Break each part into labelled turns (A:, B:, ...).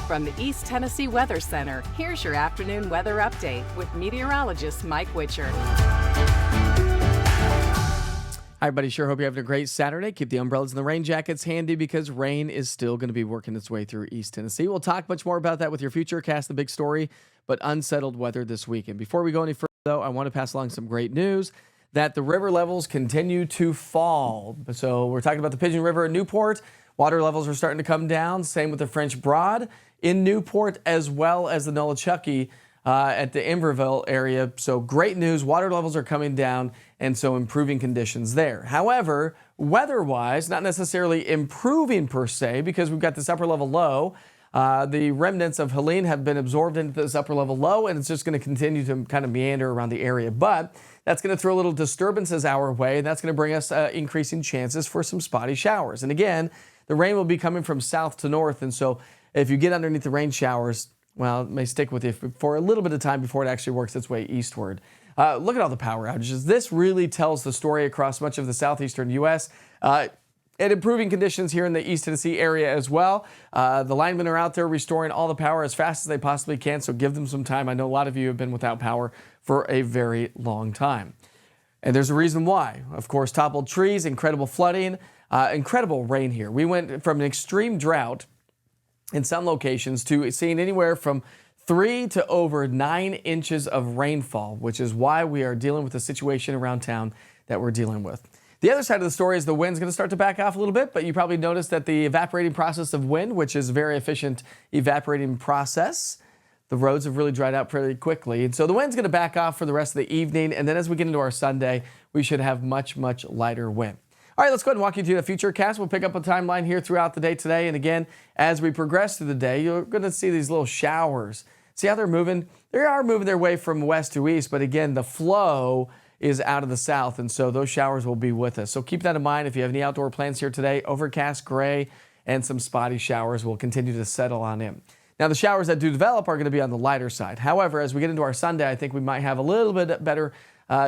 A: From the East Tennessee Weather Center, here's your afternoon weather update with meteorologist Mike Witcher.
B: Hi, everybody. Sure hope you're having a great Saturday. Keep the umbrellas and the rain jackets handy because rain is still going to be working its way through East Tennessee. We'll talk much more about that with your Futurecast, the big story, but unsettled weather this weekend. Before we go any further, though, I want to pass along some great news that the river levels continue to fall. So we're talking about the Pigeon River in Newport. Water levels are starting to come down. Same with the French Broad in Newport, as well as the Nolichucky at the Emberville area. So great news. Water levels are coming down, and so improving conditions there. However, weather-wise, not necessarily improving per se, because we've got this upper level low. The remnants of Helene have been absorbed into this upper level low, and it's just going to continue to kind of meander around the area. But that's going to throw little disturbances our way, and that's going to bring us increasing chances for some spotty showers. And again, the rain will be coming from south to north, and so if you get underneath the rain showers, well, it may stick with you for a little bit of time before it actually works its way eastward. Look at all the power outages. This really tells the story across much of the southeastern U.S., and improving conditions here in the East Tennessee area as well. The linemen are out there restoring all the power as fast as they possibly can, so give them some time. I know a lot of you have been without power for a very long time. And there's a reason why. Of course, toppled trees, incredible flooding, incredible rain here. We went from an extreme drought in some locations to seeing anywhere from 3 to over 9 inches of rainfall, which is why we are dealing with the situation around town that we're dealing with. The other side of the story is the wind's going to start to back off a little bit, but you probably noticed that the evaporating process of wind, which is a very efficient evaporating process, the roads have really dried out pretty quickly. And so the wind's going to back off for the rest of the evening. And then as we get into our Sunday, we should have much, much lighter wind. All right, let's go ahead and walk you through the Futurecast. We'll pick up a timeline here throughout the day today. And again, as we progress through the day, you're going to see these little showers. See how they're moving? They are moving their way from west to east, but again, the flow is out of the south, and so those showers will be with us. So keep that in mind if you have any outdoor plans here today. Overcast, gray, and some spotty showers will continue to settle on in. Now, the showers that do develop are going to be on the lighter side. However, as we get into our Sunday, I think we might have a little bit better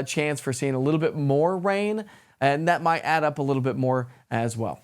B: chance for seeing a little bit more rain, and that might add up a little bit more as well.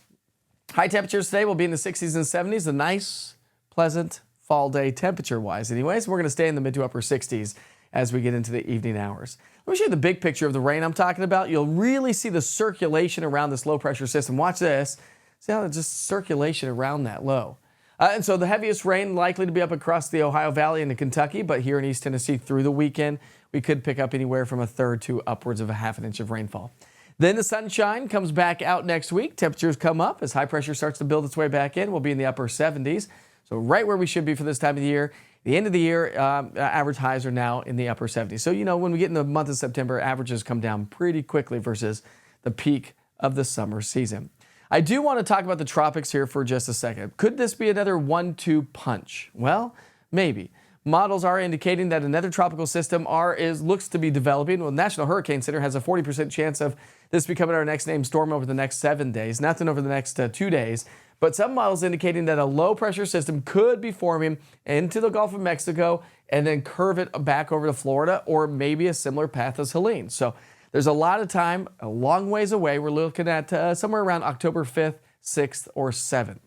B: High temperatures today will be in the 60s and 70s, a nice, pleasant fall day temperature-wise. Anyways, we're going to stay in the mid to upper 60s as we get into the evening hours. Let me show you the big picture of the rain I'm talking about. You'll really see the circulation around this low-pressure system. Watch this. See how there's just circulation around that low. And so the heaviest rain likely to be up across the Ohio Valley into Kentucky, but here in East Tennessee through the weekend, we could pick up anywhere from a third to upwards of a half an inch of rainfall. Then the sunshine comes back out next week. Temperatures come up as high pressure starts to build its way back in. We'll be in the upper 70s. So right where we should be for this time of the year. The end of the year, average highs are now in the upper 70s. So, you know, when we get in the month of September, averages come down pretty quickly versus the peak of the summer season. I do want to talk about the tropics here for just a second. Could this be another 1-2 punch? Well, maybe. Models are indicating that another tropical system looks to be developing. Well, the National Hurricane Center has a 40% chance of this becoming our next named storm over the next 7 days. Nothing over the next 2 days. But some models indicating that a low-pressure system could be forming into the Gulf of Mexico and then curve it back over to Florida, or maybe a similar path as Helene. So there's a lot of time, a long ways away. We're looking at somewhere around October 5th, 6th, or 7th.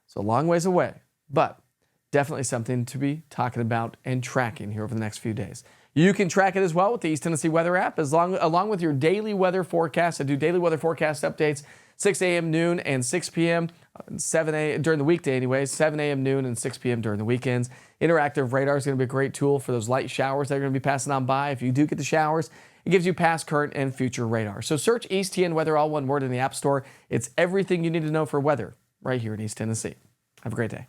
B: So a long ways away, but definitely something to be talking about and tracking here over the next few days. You can track it as well with the East Tennessee Weather app, along with your daily weather forecast. I do daily weather forecast updates 6 a.m., noon, and 6 p.m., 7 a.m. during the weekday anyways, 7 a.m., noon, and 6 p.m. during the weekends. Interactive radar is going to be a great tool for those light showers that are going to be passing on by. If you do get the showers, it gives you past, current, and future radar. So search East TN Weather, all one word, in the App Store. It's everything you need to know for weather right here in East Tennessee. Have a great day.